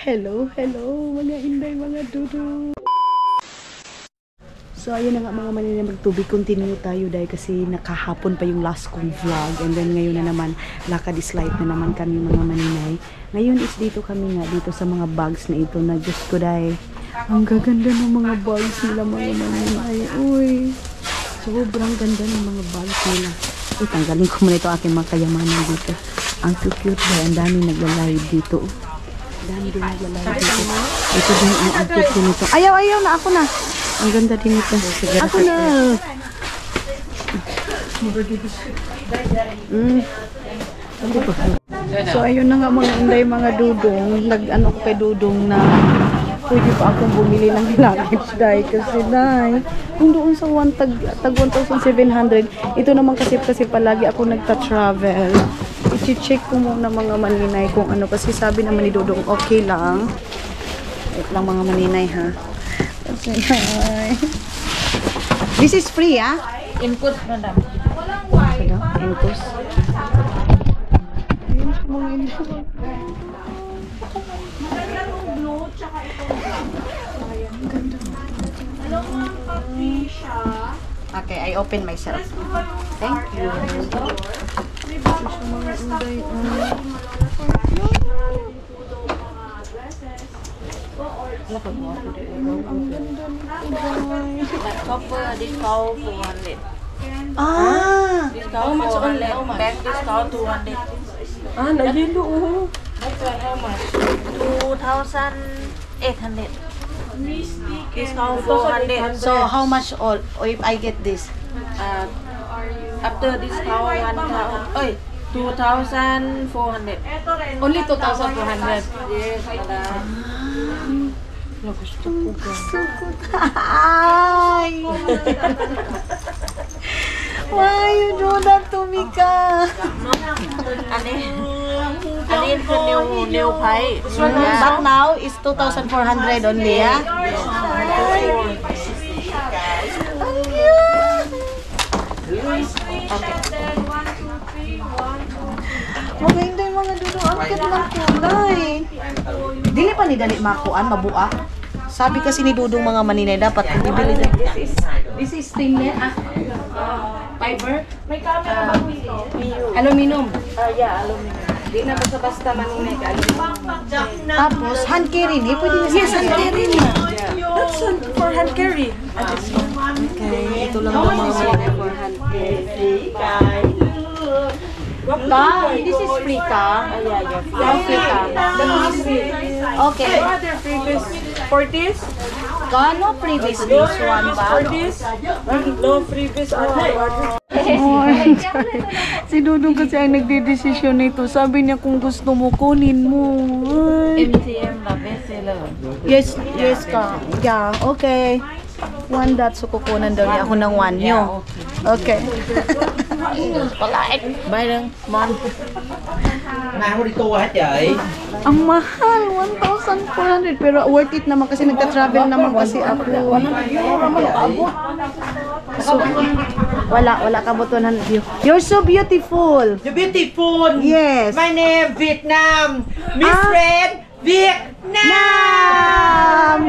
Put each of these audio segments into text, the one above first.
Hello, hello mga inday, mga dudu. So ayun na nga mga manina, magtubig continue tayo dahil kasi nakahapon pa yung last kong vlog, and then ngayon na naman lakad is light na naman kami mga maninay. Ngayon is dito kami nga dito sa mga bags na ito na Diyos ko dahil ang gaganda ng mga bags nila mga maninay. Uy, sobrang ganda ng mga bags nila. Tanggalin ko muna ito aking mga kayamanan dito. Ang cute ba, ang dami nagla-live dito. Dami din nagla-live dito. Ito din ang cute din ito. Ayaw na, ako na. Ang ganda din ito. Ako na. So ayun na nga mga inday, mga dudong. Nag-ano ko kay dudong na pwede pa akong bumili ng luggage dahil kasi dahil kung doon sa tag 1,700, ito naman kasi palagi ako nagta-travel. I-check ko muna mga maninay kung ano, kasi sabi naman ni Dudong okay lang. Wait lang mga maninay ha. Kasi, this is free ha? Input na lang. Input. Ayun sa mga input. Okay, I open myself. Thank you. Copper discount 400. Ah! Discount 400. Bank discount 200. Ah, nag-yelo oh. That's one how much? 2,800. Discount 400. So how much all if I get this? After discount 1,000. 2,400. Only 2,400. Yes, madam. Gusto ko. Ay! Why you do that to me ka? Anin for new pie. But now is 2,400 only, yeah? Ang cute! Mga hindi mga dudo, ang cute ng kulay. Dili pa ni dali makuan, mabuak. Sabi kasi ni Dudong mga maninay, dapat bibili din. This is stainless fiber. May camera ba dito? Aluminum. Yeah, aluminum. Di na basta-basta maninay ka aluminum. Tapos, hand carry ni, pwede na sa Yes, hand carry na. That's for hand carry. Okay, ito lang ang mga maninay for hand carry. This is free ka? Yeah, Free ka? Okay. Other previous 40s? Kano previous this one ba? 40s? No previous order. Si Dudong kasi ang nagdidesisyon nito. Sabi niya kung gusto mo, kunin mo. Ay. MTM na bestseller. Yes ka. Yeah, okay. One that, so kukunan daw niya ako ng one. Yo. Okay. Palait. Bay lang, mon. Mang đi tour hết trời. Ang mahal, 1,400. Pero worth it naman kasi nagta-travel naman kasi ako. So, wala ka butunan. You're so beautiful. You're beautiful. Yes. My name Vietnam. Miss Red Vietnam.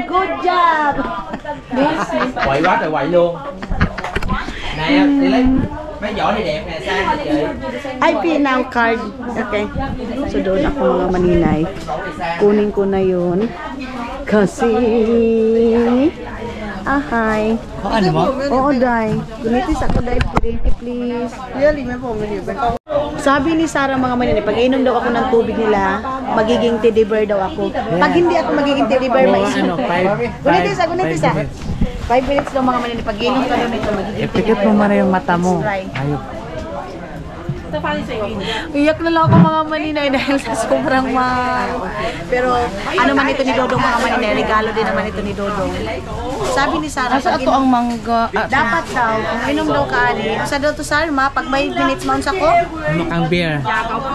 Good job. Quậy quá trời quậy luôn. Này đi lấy mấy giỏ này đẹp nè, sang chị. IP now card. Okay. So doon ako mga maninay. Kunin ko na yun. Kasi hi. Có anh không? Oo, Day. Gunitis ako, Day. Please. Sabi ni Sarah mga maninay, pag inom daw ako ng tubig nila, magiging teddy bear daw ako. Pag hindi ako magiging teddy bear, maisip. Gunitis. 5 minutes daw mga maninay. Pag inom ka daw nito, magiging teddy bear. Ipikit mo muna yung mata mo. Ayun. Iyak na lang ako mga maninay dahil sa sobrang Pero ano man ito ni Dodong mga maninay, regalo din naman ito ni Dodong. Sabi ni Sarah, Asa ato ang mangga? dapat daw, kung inom daw ka ani, sa daw to Sarma, pag 5 minutes mounts ako, Makang beer.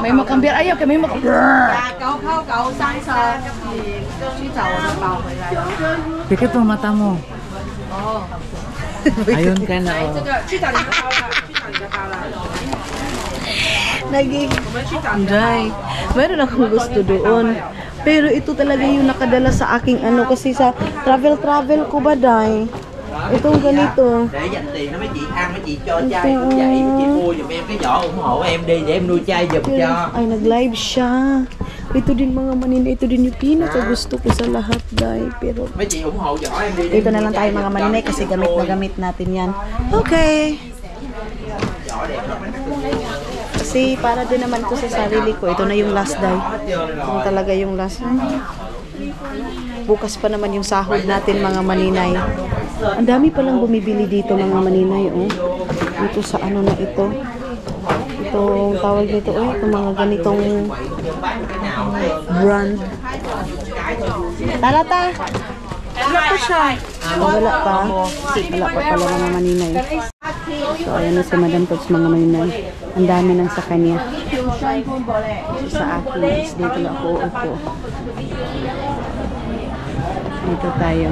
May makambir. Ayaw kay may makambir. Pikit mo mata mo. Ayun ka na oh. Naging, Day, meron akong gusto doon. Pero ito talaga yung nakadala sa aking ano kasi sa travel ko ba day? Itong ganito. Để dành tiền đó mấy chị ăn, mấy chị cho chai cũng vậy, mấy chị mua giùm em cái giỏ ủng hộ em đi để em nuôi chai giùm cho. Ay, nag-live siya. Ito din mga manina, ito din yung pinaka-gusto ko sa lahat, day. Pero, Mấy chị ủng hộ giỏ em đi. ito na lang tayo mga manina kasi gamit na gamit natin yan. Okay. Giỏ đẹp lắm. Kasi para din naman ko sa sarili ko. Ito na yung last, day. Ito talaga yung last. Bukas pa naman yung sahod natin, mga maninay. Ang dami palang bumibili dito, mga maninay, oh. Dito sa ano na ito. Itong tawag nito, oh. Itong mga ganitong brand. Talata! Wala pa siya. Wala pa. Wala pa pala, mga maninay. So, ayan na si Madam Tots, mga maninay. Ang dami nang sa kanya. Sa akin, is dito na ako upo. Dito tayo.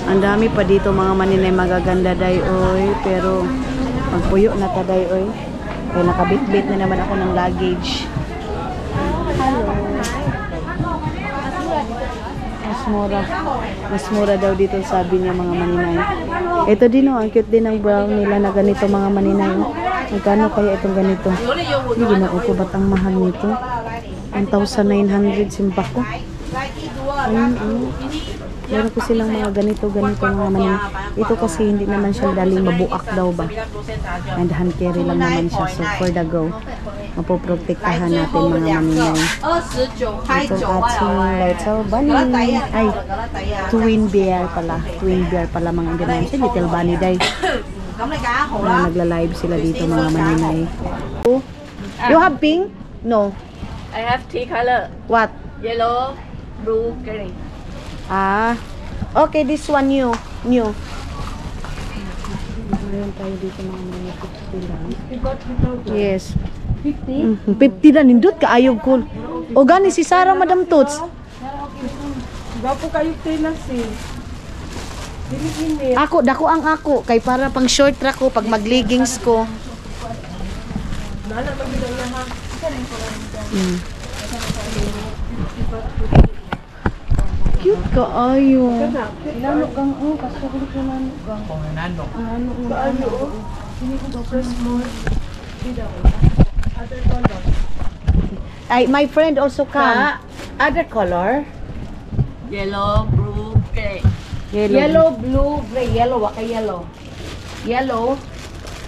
Ang dami pa dito, mga maninay, magaganda day oy. Pero magpuyo na ta day oy. Kaya nakabit-bit na naman ako ng luggage. Hello. Mas mura daw dito, sabi niya, mga maninay. Ito din, oh, ang cute din ng brown nila na ganito, mga maninay. Magkano kaya itong ganito? Hindi ginoo ko, ba't ang mahal nito? 1,900 simpa ko. Ayun, oh. Meron ko silang mga ganito, mga maninay. Ito kasi hindi naman siya daling mabuak daw ba? And hand carry lang naman siya. So for the go, mapoprotektahan natin, mga maninay. Itong ating little bunny. Ay, twin bear pala, mga ganyan. Siya, little bunny day. Nagla-live sila dito, mga maninay. Oh, you have pink? No. I have three color. What? Yellow, blue, green. Ah, okay, this one new. Meron tayo dito, mga mga 50 lang. Yes. 50? 50 na, nindot ka, ayog ko. O gani, si Sarah, Madam Tots. Gapo kayo tilas eh. Dili-init. Ako, dako ang ako. Kay para pang short track ko, pag mag-leggings ko. Nala magiging na ha. Cute ka, ayo. Nano kang kaso ko nano kang. Nano. Nano ayo. Sini ko ba first more? Other color. Ay, my friend also come. Other color? Yellow, blue, gray. Yellow, blue, gray. Yellow, waka yellow. Yellow.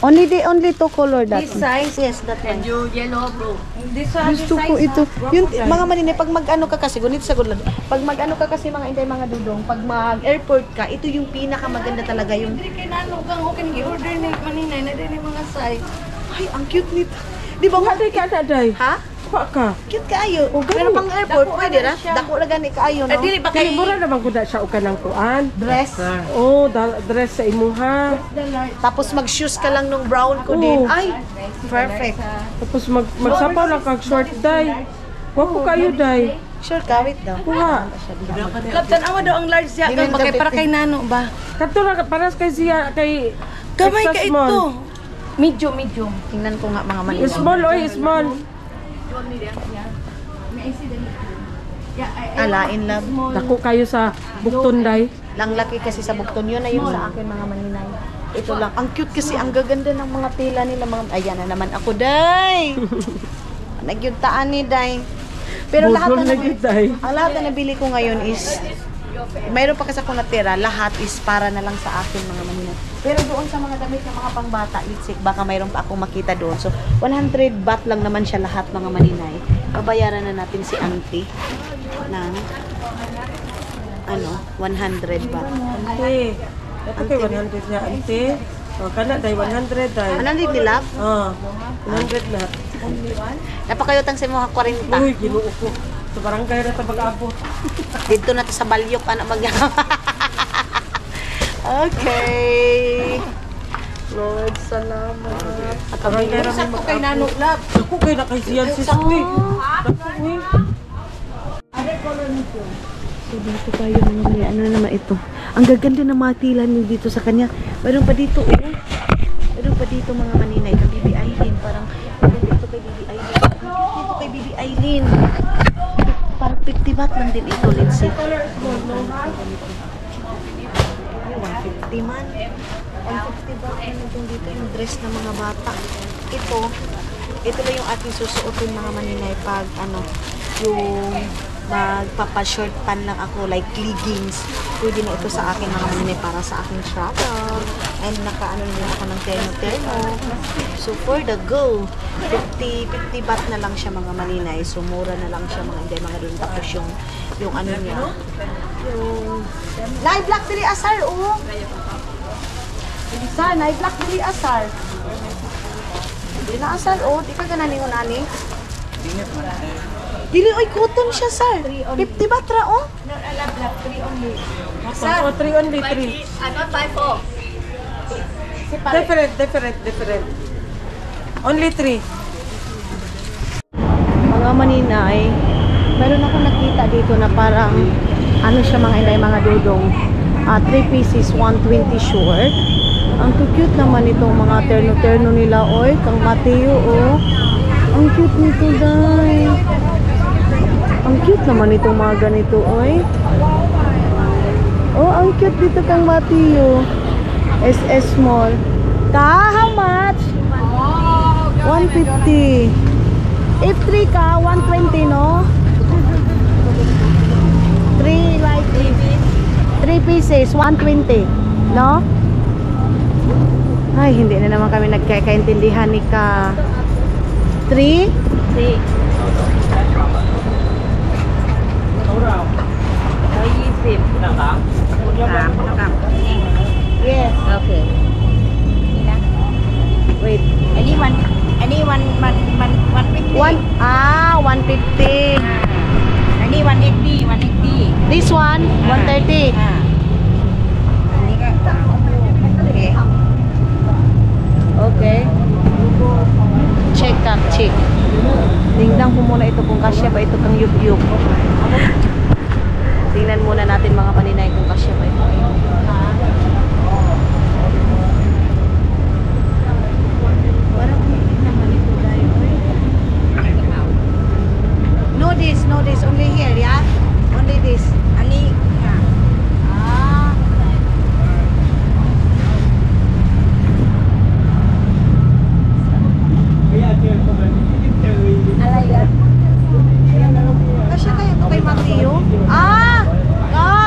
Only two color that. This size? Yes, that And one. you yellow, blue. This one, Gusto ko ito. Yung mga maninay, pag mag-ano ka kasi, gunit sa gulad. Pag mag-ano ka kasi, mga intay, mga dudong, pag mag-airport ka, ito yung pinakamaganda talaga yung... Hindi kay nano kang okay nag-order ni maninay na din yung mga size. Ay, ang cute nito. Di ba nga? Day ka na day. Ha? Pa ka. Cute kaayo. Pero pang airport, pwede na. Dako lang gani kaayo, no? Dili ba kay mura naman ko da siya o kanang kuan. Dress. Oh, dress sa imuha. Tapos mag-shoes ka lang nung brown ko din. Oo. Ay, perfect. Tapos magsapaw lang kag short day. Wapo kayo day. Sure ka, wait daw. Kuha. Kaptan, awa daw ang large siya. Hindi Kaya para kay nano ba? Kato na paras kay siya kay Gamay extra ka small. ito. Medium. Tingnan ko nga, mga maninay. Small oy, small. Alain love. Dako kayo sa bukton day. Lang laki kasi sa bukton. Yun na yung sa akin, mga maninay. Ito lang. Ang cute kasi, ang gaganda ng mga tela nila. Ayan na naman ako, day! Nagyuntaan ni day. Pero lahat Budol na na gid day. ang lahat na nabili ko ngayon is mayroon pa kasi ako natira, lahat is para na lang sa akin, mga maninay. Pero doon sa mga damit ng mga pangbata, litsik, baka mayroon pa akong makita doon. So 100 baht lang naman siya lahat, mga maninay. Babayaran na natin si auntie ng 100 baht. Ante. Ito kay 100 niya ante. Oh, kana day 100 day. 100 nila? Oh, 100 na. Napakayotang sa mga 40. Uy, ginuo ko. Sa barangay na ta pag-abot. Dito na to sa Balyok, anak mag Okay. Lord, salamat. At Barangay ra may kay nano lab. Ako kay na kay siyan sis uy. Dako uy. So, dito tayo naman. Ano naman ito? Ang gaganda ng mga tila niyo dito sa kanya. Mayroon pa dito, Mayroon pa dito, mga maninay. Kay Bibi Aileen. Parang, dito kay Bibi Aileen. Dito kay Bibi Aileen. Parang 50 baht lang din ito, Lindsay. 150 man. 150 baht lang itong dito yung dress ng mga bata. Ito lang yung ating susuotin mga maninay pag yung magpapa-short pan lang ako, like leggings. Pwede na ito sa akin mga maninay para sa aking travel. And naka-ano din ako ng termo. So for the go, 50 baht na lang siya mga maninay. So mura na lang siya mga doon. Tapos yung ano niya, yung live black dili asar, oh. Sir, live black dili asar. Dili na asar, oh. Di ka gananingon ani. Dili, oy, cotton siya, sir. 50 baht ra, oh. No, I love black. 3 only. Oh, 3 only 3. Not buy 4. Different. Only 3. Mga maninay, meron ako nakita dito na parang ano siya mga inday, mga dudong 3 pieces, 120 short. Ang cute naman itong mga terno-terno nila, oy, kang Mateo, oh. Ang cute nito, guys. Ang cute naman itong mga ganito, oy. Oh, ang cute dito kang Mateo. SS small. How much? 150. If 3 ka, 120, no? 3 like 3 pieces, 120, no? Ay, hindi na naman kami nagkakaintindihan ni ka. 3? 3. Yes. Okay. Wait. Anyone 150. 150. Any 180. This one, 130. Ini ka. Okay. Okay. Check. Tingnan ko muna ito kung kasya ba ito kang yup-yup. Tingnan muna natin mga paninay kung kasya ba ito. No this, only here, yeah? Only this. Ani. Ah. Alay ka. Kasya kaya ito kay Mateo?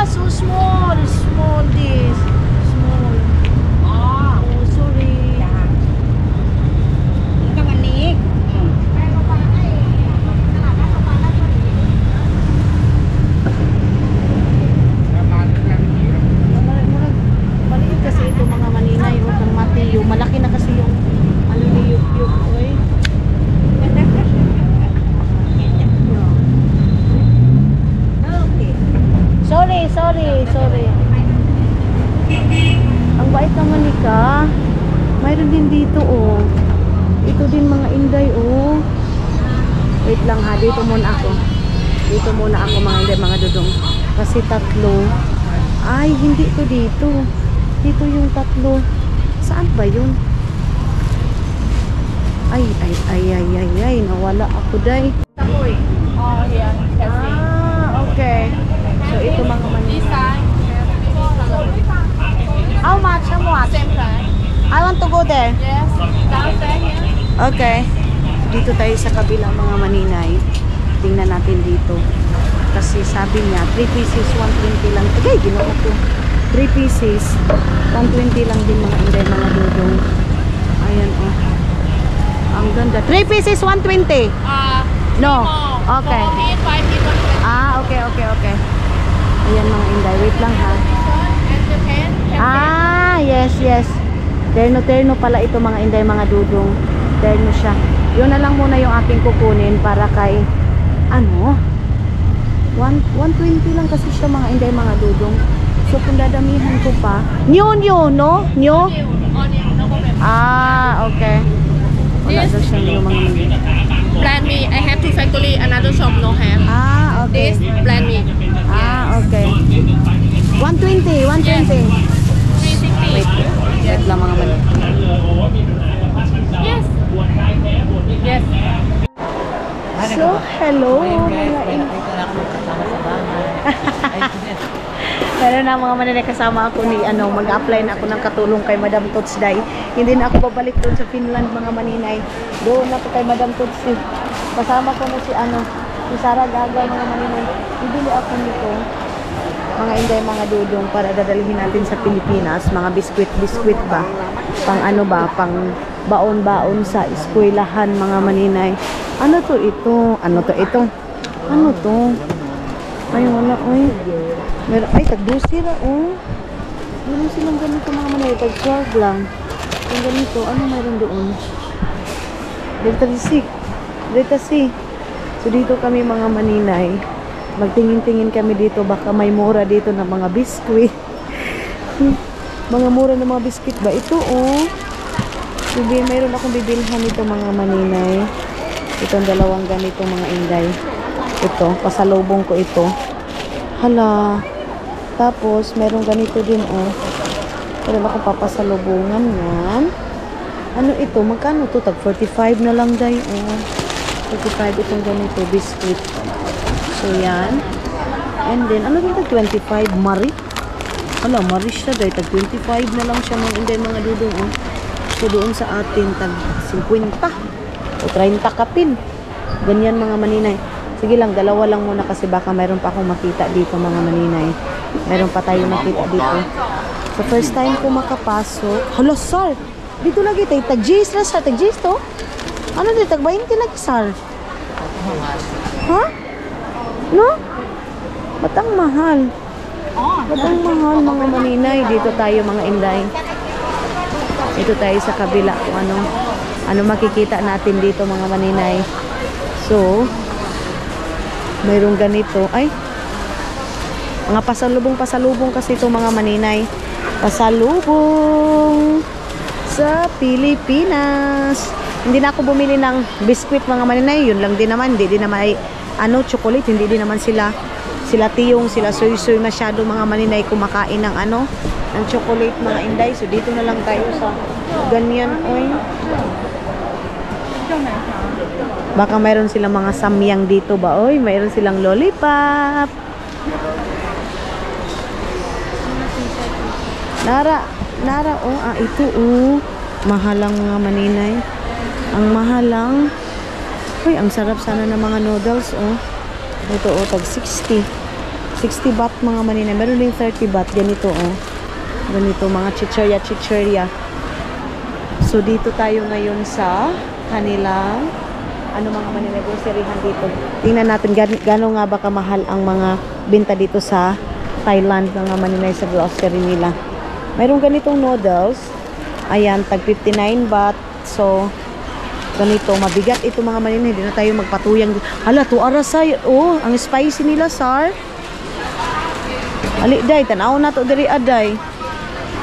So small this. Small. Oh, sorry. Ito manik. Maliit kasi ito mga maninay o kang Mateo. Malaki na kasi yung ano ni Yup-Yup, oy. Okay. Sorry. Ang bait naman ni ka. Mayroon din dito, oh. Ito din mga inday, oh. Wait lang ha, dito muna ako mga inday, mga dudong. Kasi tatlo. Ay, hindi to dito. Dito yung tatlo. Saan ba yun? Ay, nawala ako, day. Tapoy. Oh, yeah. Okay. So, ito mga manila. How much? Same price. I want to go there. Yes. Downstairs here. Okay. Dito tayo sa kabilang mga maninay. Tingnan natin dito. Kasi sabi niya, 3 pieces, 120 lang. Tagay, ginawa ko. 3 pieces, 120 lang din mga inday, mga dudong. Ayan, oh. Ang ganda. 3 pieces, 120. No. Okay. 5 people. Okay. Ayan mga inday. Wait lang ha. Yes. Terno pala ito mga inday, mga dudong. Terno siya. Yun na lang muna yung aking kukunin para kay 120 lang kasi siya mga inday, mga dudong. So kung dadamihan ko pa, new, no? New? Okay. Wala daw siya new mga manila. Brand me. I have 2 factory. Another shop no have. Okay. This brand me. Okay. 120. 360. Wait lang mga manila. Yes. Yes. So, hello mga inday. Meron na mga maninay kasama ako ni mag-apply na ako ng katulong kay Madam Tots Day. Hindi na ako babalik doon sa Finland mga maninay. Doon na po kay Madam Tots. Kasama ko na si Sarah Gaga mga maninay. Bibili ako nito. Mga inday, mga dudong para dadalhin natin sa Pilipinas. Mga biskwit ba? Pang pang baon-baon sa eskwelahan mga maninay. Ano to ito? Ano to? Ay, wala, oy. Meron, ay, tag-12 ra, oh. Meron silang ganito mga manay, tag-12 lang. Yung ganito, ano meron doon? Delta C. So, dito kami mga maninay. Magtingin-tingin kami dito, baka may mura dito na mga biskwit. Mga mura na mga biskwit ba? Ito, oh. Mayroon akong bibilhan nito mga maninay. Itong dalawang ganito mga inday. Ito, pasalubong ko ito. Hala. Tapos, meron ganito din, oh. Meron akong papasalubungan yan. Ano ito? Magkano to? Tag 45 na lang, day, oh. 45 itong ganito, biscuit. So, yan. And then, ano din tag 25? Marie? Hala, Marie siya, day. Tag 25 na lang siya, mga inday, mga dudong, oh. So, doon sa atin, tag 50. O 30 kapin. Ganyan, mga maninay. Sige lang, dalawa lang muna kasi baka mayroon pa akong makita dito mga maninay. Mayroon pa tayo makita dito. So first time ko makapasok. Hala, sir! Dito lagi tayo. Tag-J's na, sir. Tag-J's to? Ano dito? Tag-20 lagi, sir. Ha? No? Batang mahal. Batang mahal mga maninay. Dito tayo mga inday. Dito tayo sa kabila kung ano makikita natin dito mga maninay. So, mayroong ganito. Ay, mga pasalubong kasi ito mga maninay. Pasalubong sa Pilipinas. Hindi na ako bumili ng biskwit mga maninay. Yun lang din naman. Hindi din naman ay chocolate. Hindi din naman sila tiyong, sila soy masyado mga maninay kumakain ng ng chocolate mga inday. So dito na lang tayo sa ganyan. Oy. Baka mayroon silang mga samyang dito ba? Oy, mayroon silang lollipop. Nara, oh, ito, oh. Mahalang mga maninay. Ang mahalang. Uy, ang sarap sana ng mga noodles, oh. Ito, oh, tag 60. 60 baht mga maninay. Meron din 30 baht. Ganito, oh. Ganito, mga chichirya. So, dito tayo ngayon sa kanilang mga maninay groceryhan dito. Tingnan natin gano'n nga ba kamahal ang mga binta dito sa Thailand mga maninay sa grocery nila. Mayroong ganitong noodles. Ayan, tag 59 baht. So, ganito. Mabigat ito mga maninay. Hindi na tayo magpatuyang. Hala, to arasay. Oh, ang spicy nila, sir. Ali, day. Tanaw na to diri aday.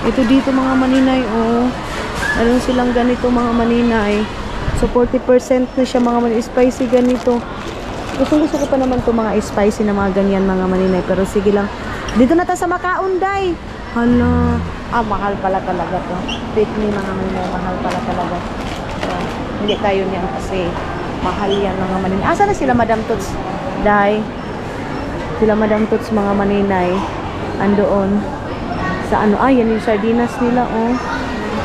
Ito dito mga maninay. Oh, meron silang ganito mga maninay. So, 40% na siya mga maninay. Spicy ganito. Gusto ko pa naman to mga spicy na mga ganyan mga maninay. Pero sige lang. Dito na ta sa Makaon, day. Hala. Mahal pala talaga to. Take me mga maninay. Mahal pala talaga. So, hindi tayo niyan kasi mahal yan mga maninay. Asa na sila Madam Tots, day? Sila Madam Tots mga maninay. Andoon. Sa yan yung sardinas nila, oh.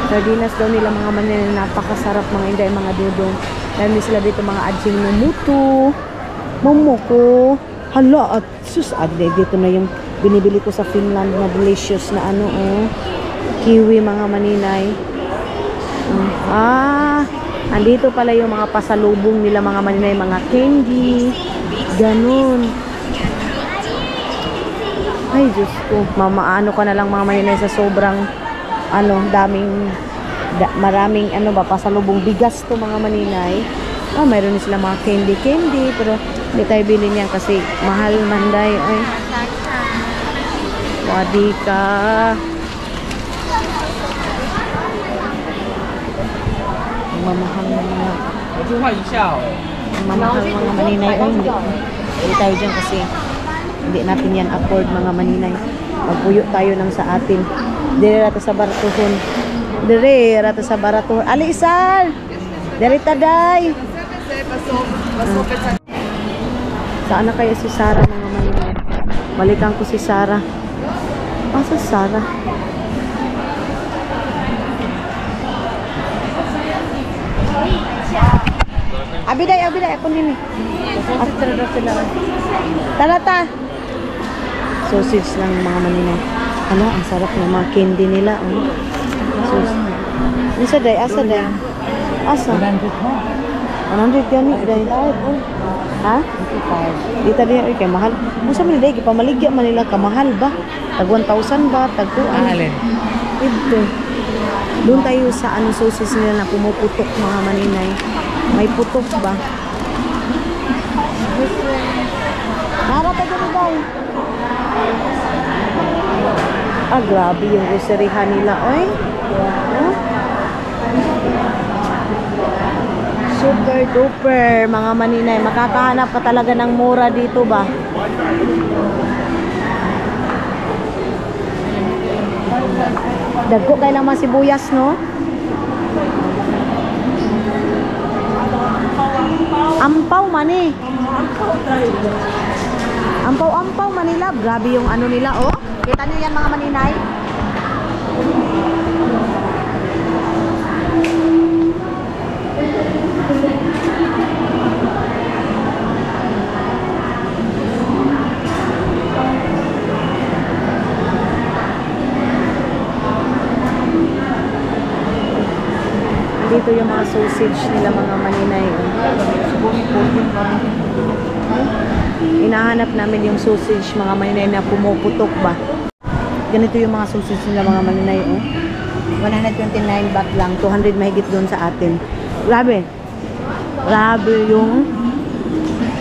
Sardinas daw nila mga maninay, napakasarap mga inday, mga dudong. Meron sila dito mga adjing mumuto, momoko. Hala, at sus, dito na yung binibili ko sa Finland na delicious na oh. Kiwi mga maninay. Andito pala yung mga pasalubong nila mga maninay, mga candy. Ganun. Ay, Diyos ko. Mamaano ka na lang mga maninay sa sobrang maraming pasalubong bigas to mga maninay. Mayroon sila mga candy, pero hindi tayo bilhin yan kasi mahal manday. Ay, wadi ka. Mamahal na mga maninay. Ay, hindi tayo dyan kasi hindi natin yan afford mga maninay. Magpuyo tayo ng sa atin. Dire rata sa baratuhon. Dire rata sa baratuhon. Ali isal. Dire taday. Saan na kaya si Sarah mga maninay? Balikan ko si Sarah. Asa si Sarah? Abiday, ako din eh. After daw sila. Tara ta. Sausage lang mga maninay. Hala, ang sarap ng mga candy nila. Oh. Isa day, asa day? Asa? 100 gani day. Ha? Dito din, kay mahal. Kung sa mga day, pamaligya man nila ka mahal ba? Tag 1,000 ba? Tag 2. Alin? Ito. Doon tayo sa ano sausage nila na pumuputok mga maninay. May putok ba? Narata dito daw. Ah, grabe yung groceryhan nila. Oy. Oh. Super duper mga maninay. Makakahanap ka talaga ng mura dito ba? Dagko kay lang mga sibuyas, no? Ampaw man eh. Ampaw Manila. Grabe yung ano nila, oh. Kita niyo yan mga maninay? Dito yung mga sausage nila mga maninay. Hinahanap namin yung sausage mga maninay na pumuputok ba. Ganito yung mga sausage nila mga maninay. 129 baht lang. 200 mahigit doon sa atin. Grabe. Grabe yung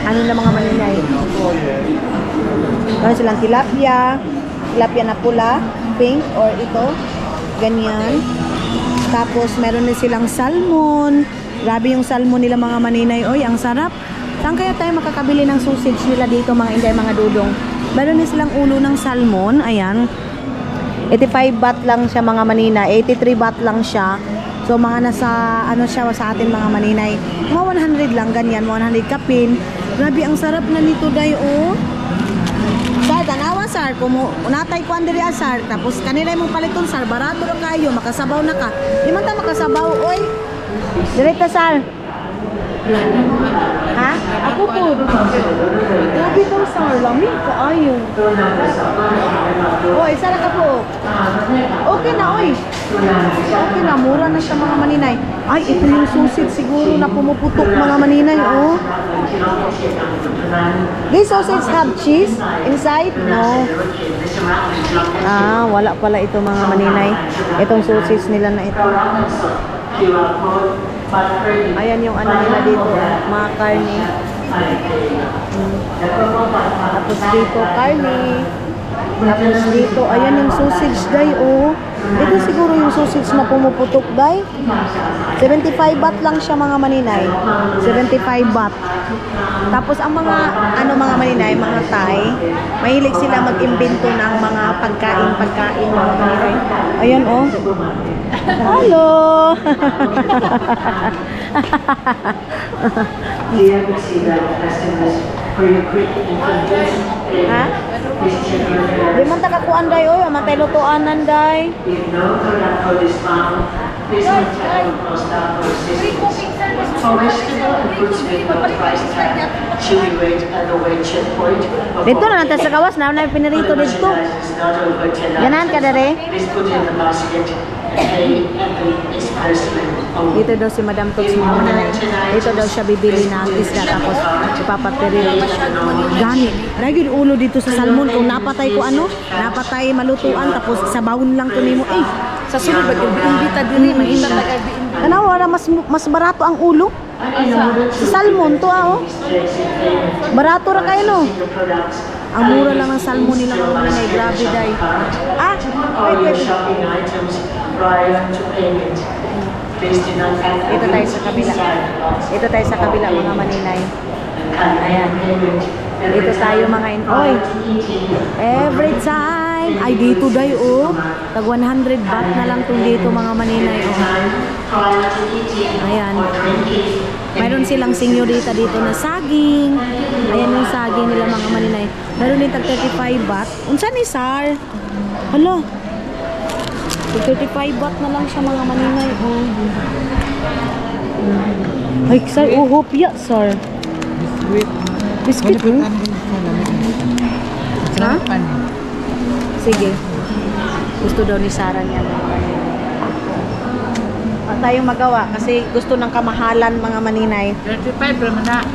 ano na mga maninay. Meron silang tilapia. Tilapia na pula, pink, or ito. Ganyan. Tapos, meron din silang salmon. Grabe yung salmon nila mga maninay. Oy, ang sarap. Saan kaya tayo makakabili ng sausage nila dito mga inday, mga dudong? Meron din silang ulo ng salmon. Ayan. 85 baht lang siya mga manina. 83 baht lang siya. So, mga nasa, ano siya sa atin mga maninay. Mga 100 lang, ganyan. 100 kapin. Grabe, ang sarap na nito, day, oh. Sar, tanawa, sar. Kung natay ko andiri asar, tapos kanila mong paliton, sar, barato na kayo, makasabaw na ka. Di man ta makasabaw, oy. Direta, sar. Ha? Ako po. Grabe ko, sar. Lamig ka, ayo. Oy, sara ka po. Okay na, oy. Okay na, mura na siya mga maninay. Ay, ito yung sausage siguro na pumuputok mga maninay, oh. This sausage have cheese inside? No. Ah, wala pala ito mga maninay. Itong sausage nila na ito. Ayan yung ano nila dito, mga karne. Tapos dito, karne. Tapos dito, ayan yung sausage, day, oh. Ito siguro yung sausage na pumuputok, day. 75 baht lang siya mga maninay. 75 baht. Tapos ang mga, ano mga maninay, mga Thai, mahilig sila mag-imbento ng mga pagkain mga maninay. Ayan, oh. Hello! Ha? Di man takakuan, day, oy. Matay lutuanan, day. Dito na natin sa kawas na pinirito dito. Ganan ka dere? Dito daw si Madam Tox mga mananay. Dito daw siya bibili ng isda tapos ipapapiril. Gani. Lagi ulo dito sa salmon kung napatay ko ano, napatay malutuan tapos sabawon lang to nimo. Ay, sa sunod ba yung biimbita diri, mahina taga biimbita. Ano, wala mas barato ang ulo. Sa salmon to oh. Barato ra kayo no. Ang mura lang ng salmon nila mga mananay, grabe day. Ah, wait. Ito tayo sa kabila. Ito tayo sa kabila mga maninay. Ayan. Dito tayo mga oy. Every time ay dito day oh. Tag 100 baht na lang tong dito mga maninay oh. Ayan. Mayroon silang senyorita dito na saging. Ayan yung saging nila mga maninay. Mayroon din tag 35 baht. Unsa ni Sar? Hala. Tag 35 baht na lang siya mga maninay. Oh. Ay, Sar, hopya, Sar. Biskuit. Biscuit, Boleh no? Ha? Sige. Gusto daw ni Sarah niya mga maninay. Wala tayong magawa kasi gusto ng kamahalan mga maninay. 35 berapa nak?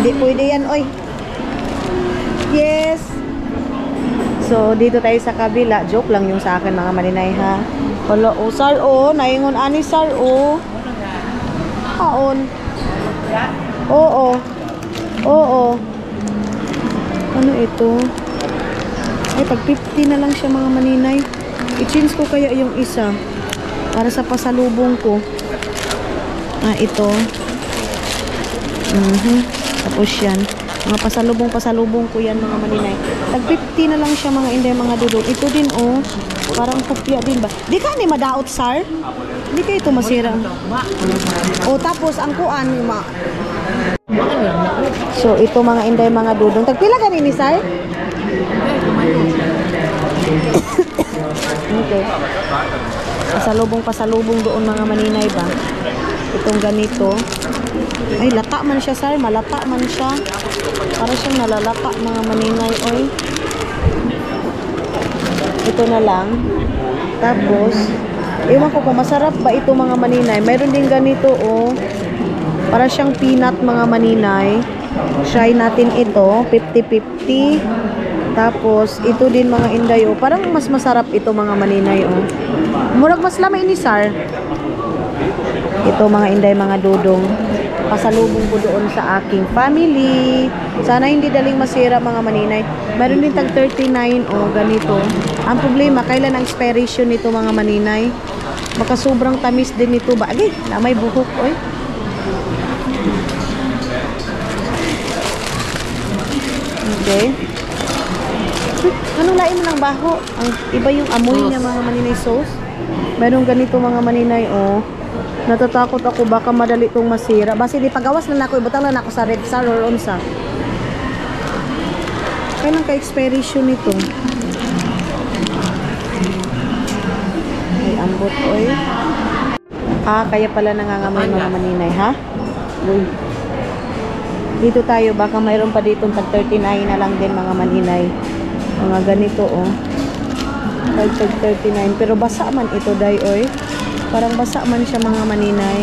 Hindi pwede yan, oy. Yes. So, dito tayo sa kabila. Joke lang yung sa akin mga maninay ha. Wala, oh, Sar, oh. Naingon ani, Sar, oh. Kaon. Oo. Oo. Ano ito? Ay, tag 50 na lang siya mga maninay. I-change ko kaya yung isa. Para sa pasalubong ko. Ah, ito. Tapos yan. Mga pasalubong ko yan mga maninay. Tag 50 na lang siya mga inday mga dudong. Ito din oh. Parang kopya din ba? Di ka ni madaot, Sar? Di ka ito masira. O tapos ang kuan So ito mga inday mga dudong. Tagpila ka ni Sar? Okay. Pasalubong doon mga maninay ba? Itong ganito. Ay, lata man siya, Sar. Malata man siya. Para siyang nalalata mga maninay. Oy. Ito na lang. Tapos, ewan ko kung masarap ba ito mga maninay. Mayroon din ganito, oh. Para siyang peanut mga maninay. Try natin ito. 50-50. Tapos, ito din mga inday, oh. Parang mas masarap ito mga maninay, oh. Murag mas lamay ni Sar. Ito mga inday, mga dudong. Pasalubong ko doon sa aking family. Sana hindi daling masira mga maninay. Meron din tag 39, oh, ganito. Ang problema, kailan ang expiration nito mga maninay? Baka sobrang tamis din nito ba? Agay, na may buhok, oy. Okay. Anong lain mo ng baho? Ang iba yung amoy niya mga maninay sauce. Meron ganito mga maninay, oh. Natatakot ako baka madali itong masira. Basi di pagawas na ako, ibutang na ako sa red star or unsa. Kailan ka-expiration nito? Ay, ambot, oy. Ah, kaya pala nangangamoy mga maninay, ha? Uy. Dito tayo, baka mayroon pa dito tag 39 na lang din mga maninay. Mga ganito, oh. Tag 39. Pero basa man ito, day, oy. Parang basa man siya mga maninay.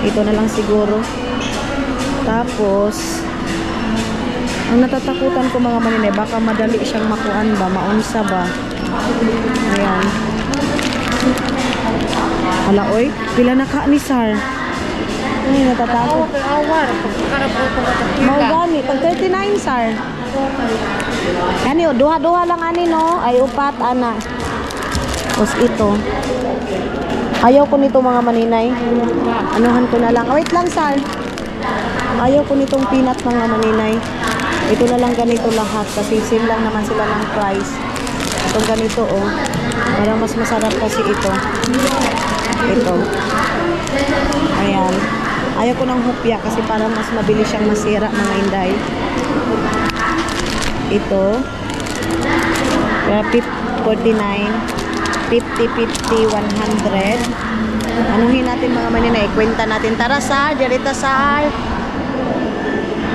Ito na lang siguro. Tapos, ang natatakutan ko mga maninay, baka madali siyang makuan ba, maunsa ba. Ayan. Hala, oy. Pila na ka ni Sar? Ay, natatakot. Mau gani. Pag 39, Sar. Yan yun, duha-duha lang ani, no? Ay, upat, ana. Tapos ito. Ayaw ko nito mga maninay. Anuhan ko na lang. Oh, wait lang, Sar. Ayaw ko nitong peanut mga maninay. Ito na lang ganito lahat. Kasi same lang naman sila ng price. Itong ganito, oh. Parang mas masarap kasi ito. Ito. Ayan. Ayaw ko ng hupya kasi parang mas mabilis siyang masira mga inday. Ito. 49. 50, 50, 100. Anuhin natin mga maninay. Kwenta natin. Tara, Sar. Direta, Sar.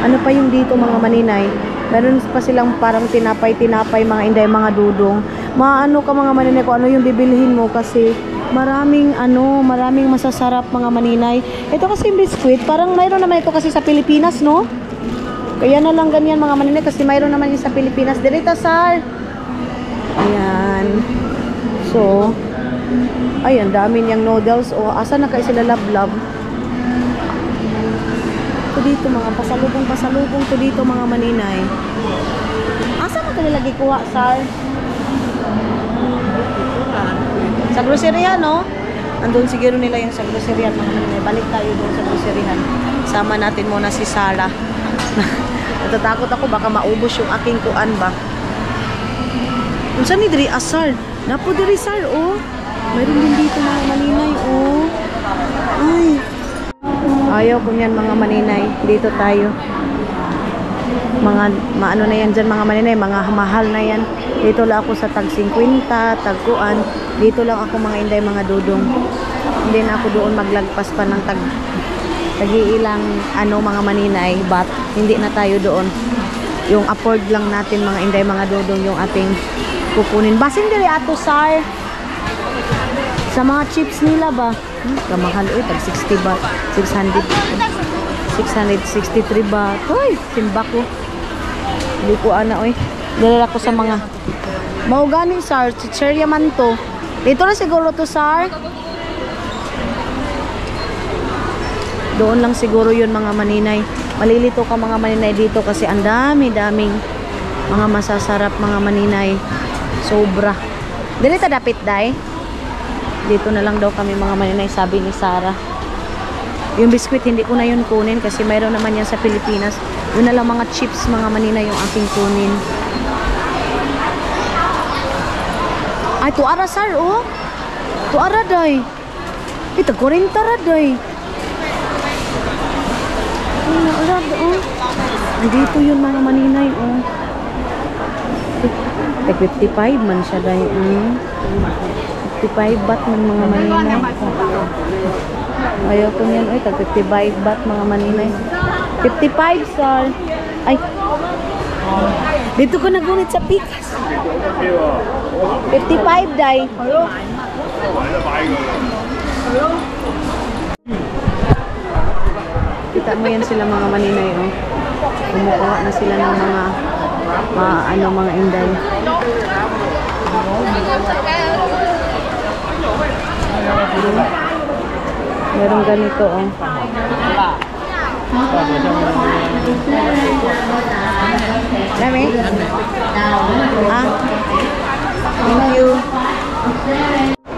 Ano pa yung dito mga maninay? Meron pa silang parang tinapay-tinapay mga inday, mga dudong. Maano ka mga maninay kung ano yung bibilhin mo kasi maraming masasarap mga maninay. Ito kasi yung biskuit. Parang mayroon naman ito kasi sa Pilipinas, no? Kaya na lang ganyan mga maninay kasi mayroon naman yung sa Pilipinas. Direta, Sar. Ayan. So, ayan, dami niyang noodles. O, asa na kayo sila lab-lab? Ito dito, mga pasalubong to dito, mga maninay. Asa na kanila gikuha, Sar? Sa grocery, no? Andun siguro nila yung sa grocery, mga maninay. Balik tayo doon sa grocery. Sama natin muna si Sarah. Natatakot ako, baka maubos yung aking kuan ba. Unsa ni diri asar? Napo diri, Sar, oh. Mayroon din dito mga maninay, oh. Ay. Ayaw ko yan mga maninay. Dito tayo. Mga maano na yan dyan mga maninay. Mga mahal na yan. Dito lang ako sa tag 50, tagkuan. Dito lang ako mga inday mga dudong. Hindi na ako doon maglagpas pa ng tag-iilang mga maninay. But hindi na tayo doon. Yung afford lang natin mga inday mga dudong yung ating kukunin. Basin dili ato sir. Sa mga chips nila ba? Kamahal tag 60 ba? 663 ba? Uy, simba ko. Hindi ko Dalala ko sa mga maugani sir, chicherya man to. Dito na siguro to sir. Doon lang siguro yun mga maninay. Malilito ka mga maninay dito kasi ang daming mga masasarap mga maninay. Sobra. Dili ta dapit day. Dito na lang daw kami mga maninay, sabi ni Sarah. Yung biskwit hindi ko na yun kunin kasi mayroon naman yan sa Pilipinas. Yun na lang mga chips mga maninay yung aking kunin. Ay, tuara sir, oh. Tuara day. Ito, 40 ra day. Dito yun mga maninay, oh. 55 man siya day. 55 baht ng mga maninay. Ayaw ko niyan. Ay, tag 55 baht mga maninay. 55 sir. Ay. Dito ko nagunit sa pikas. 55 day. Kita mo yan sila mga maninay, oh. Kumukuha na sila ng mga inday. Merong ganito, oh. Dami? Thank you.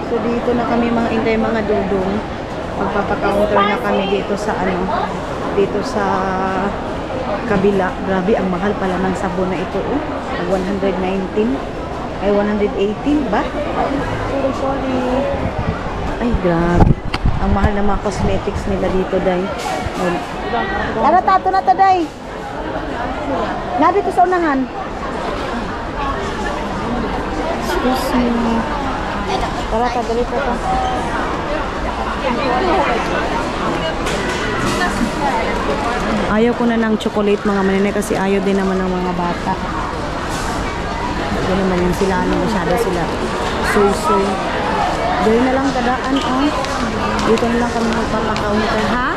So dito na kami mga inday mga dudong. Magpapa-counter na kami dito sa dito sa kabila. Grabe, ang mahal pala ng sabon na ito, oh. 119 ay 118 ba? Sorry. Ay, grabe. Ang mahal ng mga cosmetics nila dito, day. Tara, tato na to, day. Na dito sa unahan. Excuse me. Tara, dali to. Ayaw ko na ng chocolate mga maninay kasi ayaw din naman ng mga bata. Hindi naman yung sila, masyado sila. Soy. Dali na lang tadaan, oh. Dito na lang kami magpapakaunter, ha?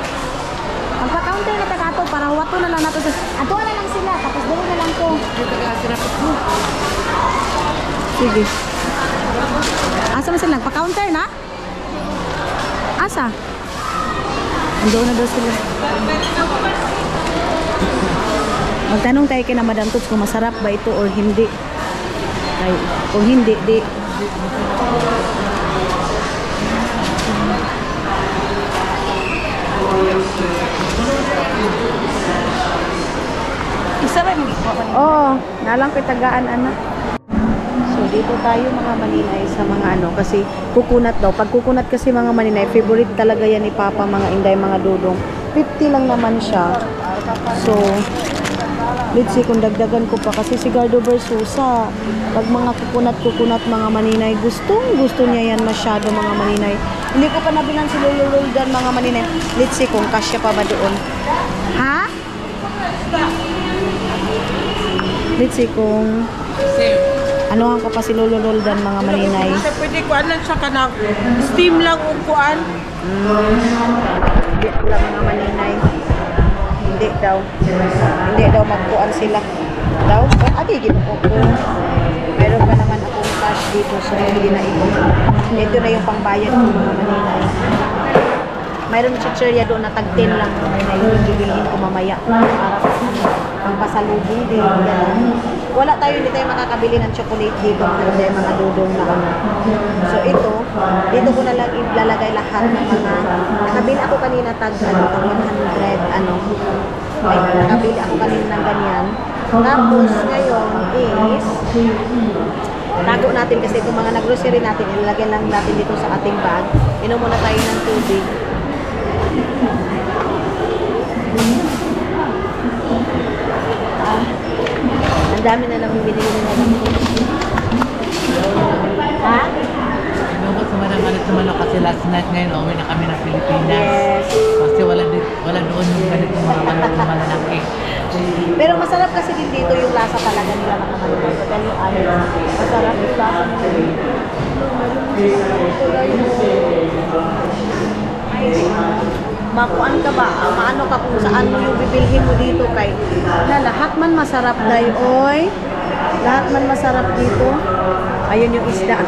Magpakaunter na tagato para wato na lang nato. Ato na lang sila, tapos dali na lang to. Sige. Asa na sila? Nagpa-counter na? Asa? Ando na daw sila. Magtanong tayo kay na Madam Toots kung masarap ba ito or hindi. Ay, kung hindi, di. Isa ba yung Oo, nalang kitagaan anak. So dito tayo mga maninay sa mga kasi kukunat daw. Pag kukunat kasi mga maninay, favorite talaga yan ni Papa mga inday mga dudong. 50 lang naman siya. So let's see kung dagdagan ko pa kasi si Gardo Versusa. Pag mga kukunat mga maninay, gusto niya yan masyado mga maninay. Hindi ko pa nabilan si Lulululdan mga maninay. Let's see kung kasya pa ba doon. Ha? Let's see kung ano ko pa si Lulululdan mga maninay. Kasi pwede kuan lang siya kanang steam lang o kuan. Hindi lang mga maninay. Hindi daw magkuan sila daw. Gino ko. Meron pa naman akong cash dito so hindi na ito. Ito na yung pangbayad ko mga maninay. Mayroon chicherya doon na tag 10 lang mga maninay. Yung bibilihin ko mamaya para pangpasalubong din. Wala tayo, hindi tayo makakabili ng chocolate dito mga mga dudong na So dito ko na lang ilalagay lahat ng mga nakabili ako kanina tag 100 nakabili ako kanina ng ganyan. Tapos ngayon is tago natin kasi itong mga nag-grocery natin ilalagay lang natin dito sa ating bag. Inom muna tayo ng tubig. Ang dami na lang binili ni Madam Totes. Ha? Ano sa manang-alit naman ako kasi last night ngayon uwi na kami ng Pilipinas. Yes. Kasi wala doon yung ganito mga malalaki. Pero masarap kasi din dito yung lasa talaga nila mga manok. Dahil yung ano, masarap yung lasa nila. Makuan ka ba? Maano ka kung saan mo yung bibilhin mo dito kay na lahat man masarap day oy. Lahat man masarap dito. Ayun yung isda.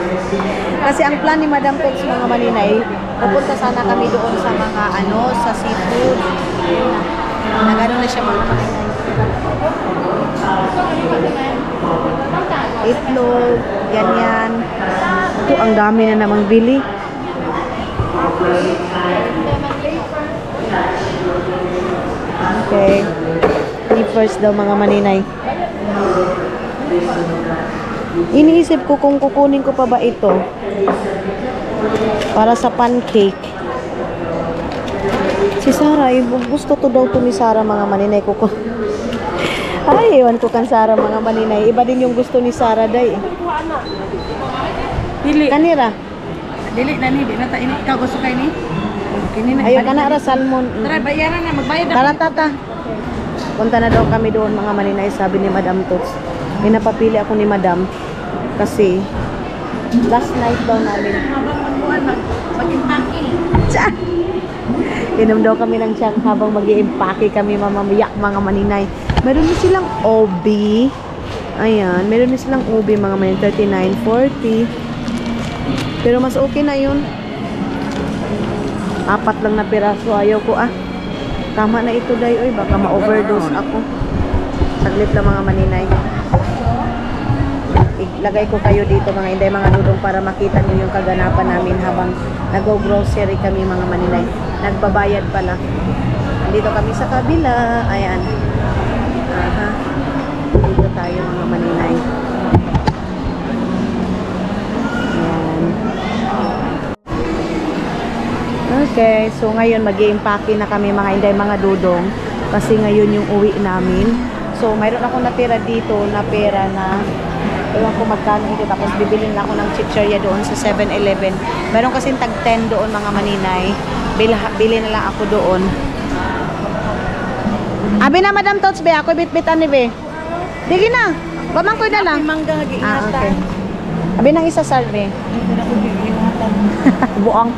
Kasi ang plan ni Madam Totes mga maninay, pupunta sana kami doon sa mga ano, sa seafood. Nagano na siya mga maninay. Itlog, ganyan. Ito, ang dami na namang bili. Okay. First daw mga maninay. Iniisip ko kung kukunin ko pa ba ito para sa pancake. Si Sarah, gusto to daw to ni Sarah mga maninay ko. Ay, ewan ko kan Sarah mga maninay. Iba din yung gusto ni Sarah day. Dili. Kanira. Dili na ni, di na ta ini ikaw gusto kay ni. Kini na. Ayaw ka na ra salmon. Tara bayaran na, magbayad na. Tara tata. Punta na daw kami doon mga maninay, sabi ni Madam Totes. Pinapapili ako ni Madam kasi last night daw namin. Mag-impake. Tsa! Inom daw kami ng tiyang habang mag-i-impake kami mamamayak mga maninay. Meron din silang OB. Ayan, meron din silang OB mga maninay, 39.40. Pero mas okay na yun. 4 lang na piraso, ayaw ko ah. Tama na ito day, oy, baka ma-overdose ako. Saglit lang mga maninay. Ilagay ko kayo dito mga inday, mga dudong para makita niyo yung kaganapan namin habang nag-grocery kami mga maninay. Nagbabayad pala. Dito kami sa kabila. Ayan. Aha. Dito tayo mga maninay. Ayan. Okay. So ngayon mag-i-impake na kami mga inday, mga dudong. Kasi ngayon yung uwi namin. So mayroon ako natira dito na pera na ewan ko magkano ito. Tapos bibilin na ako ng chichirya doon sa 7-Eleven. Meron kasing tag 10 doon mga maninay. Bili na lang ako doon. Abi na Madam Totes be, ako bitbitan ni be. Digi na. Pamangkoy na lang. Mangga giingatan. Okay. Abi nang isa sarbe. Buang.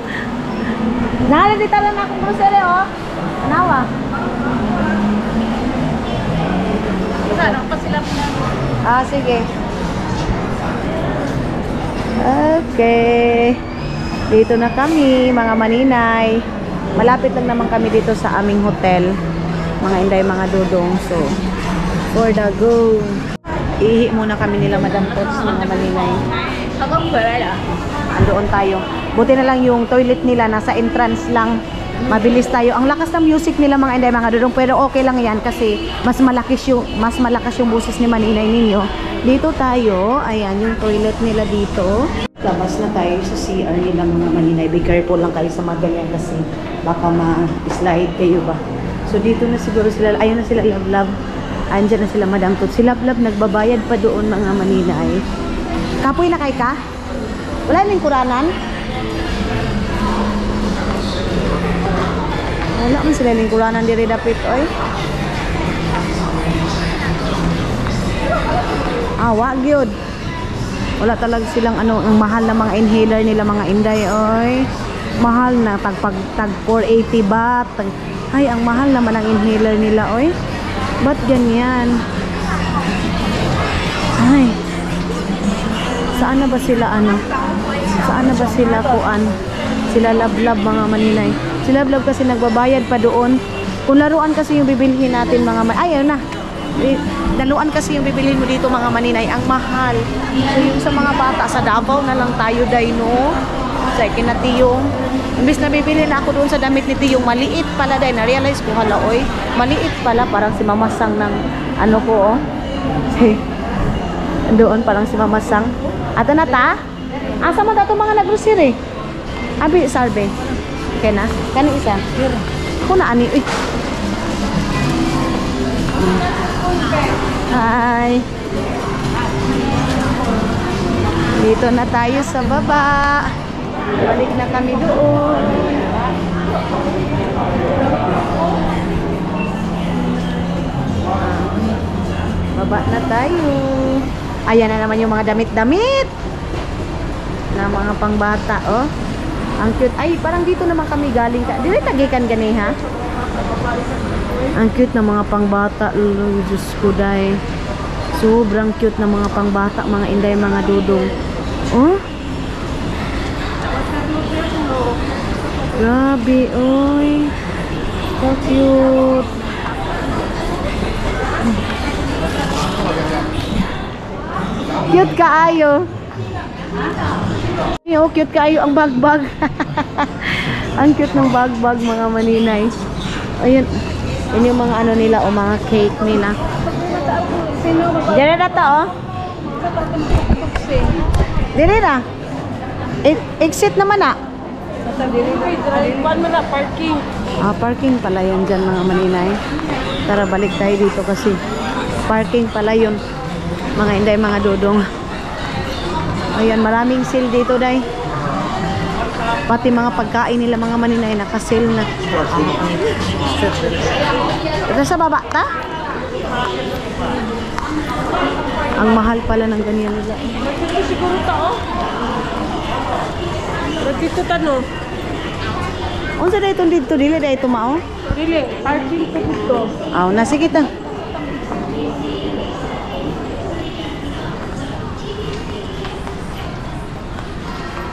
Nahalita lang akong grocery oh. Anawa. Ano pa sila na? Ah, sige. Okay. Dito na kami, mga maninay. Malapit lang naman kami dito sa aming hotel. Mga inday, mga dudong. So, for the go. Ihi muna kami nila Madam Totes, mga maninay. Andoon tayo. Buti na lang yung toilet nila nasa entrance lang. Mabilis tayo. Ang lakas ng music nila mga inday, mga dudong, pero okay lang 'yan kasi mas malakas yung boses ni maninay ninyo. Dito tayo. Ayan yung toilet nila dito. Labas na tayo sa CR nila mga maninay. Be careful lang kayo sa mga ganyan kasi baka ma-slide kayo ba. So dito na siguro sila. Ayun na sila Love. Andiyan na sila Madam Totes. Si Love nagbabayad pa doon mga maninay. Kapoy na kay ka? Wala nang kuranan? Wala man sila lingkuranan diri dapit oy. Awa gyud. Wala talaga silang ano, ang mahal na mga inhaler nila mga inday oy. Mahal na tag 480 baht. Ay, ang mahal naman ang inhaler nila oy. Ba't ganyan? Ay. Saan na ba sila ano? Saan na ba sila kuan? Sila Love mga maninay. Si Love kasi nagbabayad pa doon. Kung laruan kasi yung bibilhin natin mga ayaw na. Laruan kasi yung bibilhin mo dito mga maninay. Ang mahal. So yung sa mga bata sa Davao na lang tayo day no. Sa kina Tiyong. Imbis na bibili na ako doon sa damit ni Tiyong. Maliit pala day. Na-realize ko hala oy. Maliit pala. Parang si Mamasang ng ano ko oh. Doon parang si Mamasang. Ato na ta? Asa man dato mga nag-grocery? Abi sarbe. Okay na? Kani isa? Ako na ani. Uy. Hi. Dito na tayo sa baba. Balik na kami doon. Baba na tayo. Ayan na naman yung mga damit-damit na mga pangbata, oh. Ang cute. Ay, parang dito naman kami galing. Dili tagikan gani, ha? Ang cute na mga pangbata. Diyos ko, day. Sobrang cute na mga pangbata, mga inday, mga dudong. Oh? Grabe, oy. So cute. Cute kaayo. Oh, cute kaayo ang bagbag. Ang cute ng bagbag, mga maninay. Ayun. Yun yung mga ano nila, o mga cake nila. Dire na to, oh. Dire na. Exit naman, ah. Parking. Ah, parking pala yun dyan, mga maninay. Tara, balik tayo dito kasi parking pala yun, mga inday, mga dudong. Ayan, maraming sale dito, day. Pati mga pagkain nila, mga maninay, naka-sale na. Ito sa baba, ta? Ang mahal pala ng ganyan nila. Ito siguro tao. Dito tano. Unsa day itong dito? Dili day ito, mao? Dili, parking ko dito. Aw, na, sige ta.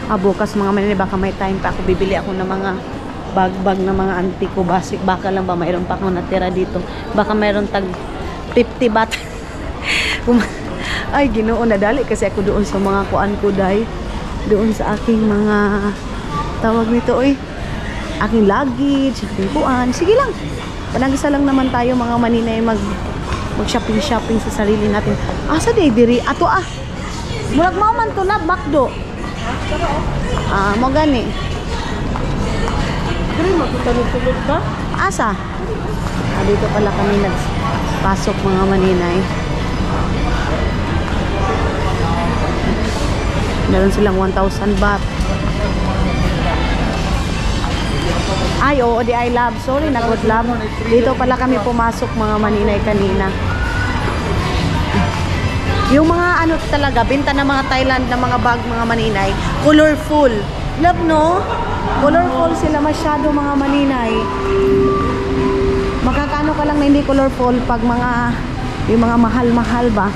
Bukas, mga maninay, baka may time pa ako. Bibili ako ng mga bag-bag na mga auntie ko. Basic, baka lang ba mayroon pa akong natira dito. Baka mayroon tag 50 bat. Ay, Ginoo, nadali kasi ako doon sa mga kuan ko, day. Doon sa aking mga tawag nito, oy. Aking luggage, aking kuan. Sige lang. Panag-isa lang naman tayo, mga maninay, mag-shopping-shopping sa sarili natin. Asa day diri? Ato, ah. Murag mao man to na bakdo. Mo gani. Dili magtanong-tulog ka? Asa? Dito pala kami nagpasok, mga maninay. Meron silang 1,000 baht. Ay, oo, di I love. Sorry, nag-good love. Dito pala kami pumasok, mga maninay, kanina. Yung mga ano talaga, binta ng mga Thailand na mga bag, mga maninay, colorful. Love, no? Colorful sila masyado, mga maninay. Makakano ka lang na hindi colorful pag yung mga mahal-mahal ba?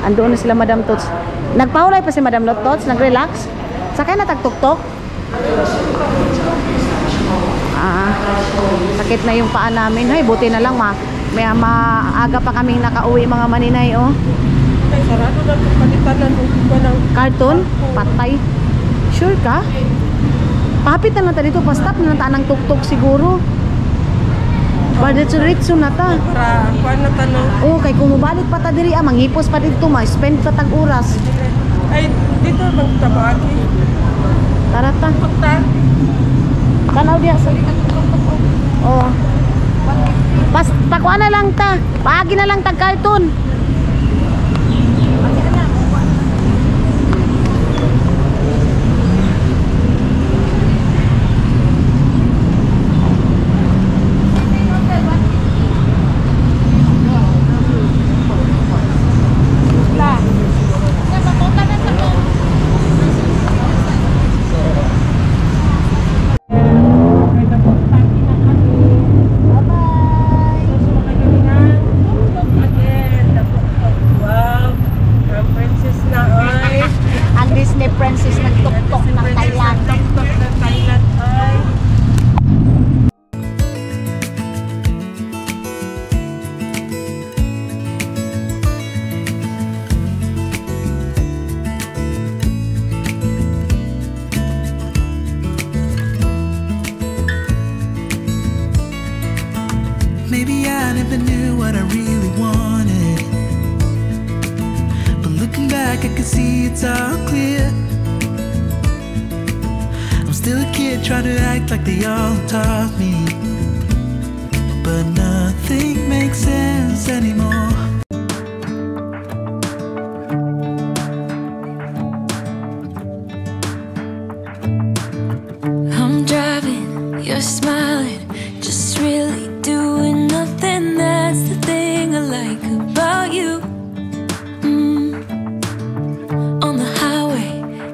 Andoon na sila, Madam Tots. Nagpahulay pa si Madam Tots, nag-relax. Sakay na tagtuktok. Sakit na yung paa namin. Hay, buti na lang, may maaga pa kaming nakauwi, mga maninay, oh. Ay, sarado na kung palitanan ng Cartoon? Patay. Sure ka? Papit na lang tayo dito. Pa-stop na lang tayo ng tuktok siguro. Diretso na ta. para kuan na tanong. Oh, kay kung mabalik pa ta diri, manghipos pa dito, ma-spend pa tag oras. Ay, dito bang tabagi? Tara ta. Punta. Tanaw diya sa oh. Pakuha na lang ta. Paagi na lang tag cartoon. Princess nagtuktok ng Thailand. Tuktok ng Thailand ay. Maybe I never knew what I really wanted, but looking back I can see it's all clear. I'm still a kid trying to act like they all taught me, but nothing makes sense anymore.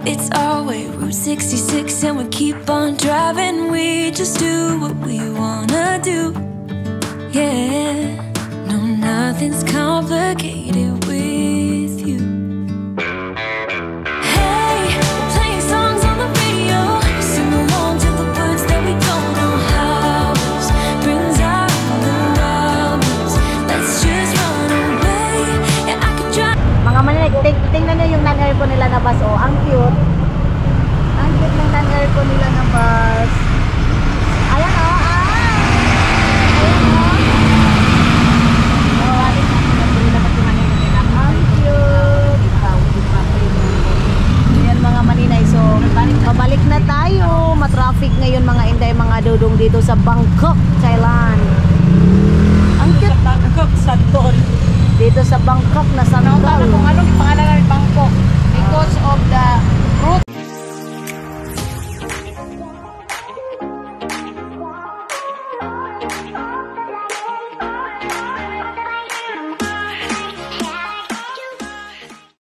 It's our way, Route 66, and we keep on driving. We just do what we wanna do. Yeah, no, nothing's complicated with you. Hey, playing songs on the radio, sing along to the words that we don't know how. Brings out the wildness. Let's just run away. Yeah, I could drive. Mga maninig, tingnan nyo yung non-aircon nila na bus. Oh, ang cute. Ang cute ng non-aircon nila na bus. Ayan oh, ayan oh. Oh, ang cute. Ayan mga maninay. So, pabalik na tayo. Matraffic ngayon mga inday, mga dudong dito sa Bangkok, Thailand. Ang cute. Bangkok, Santon. Dito sa Bangkok na Santon.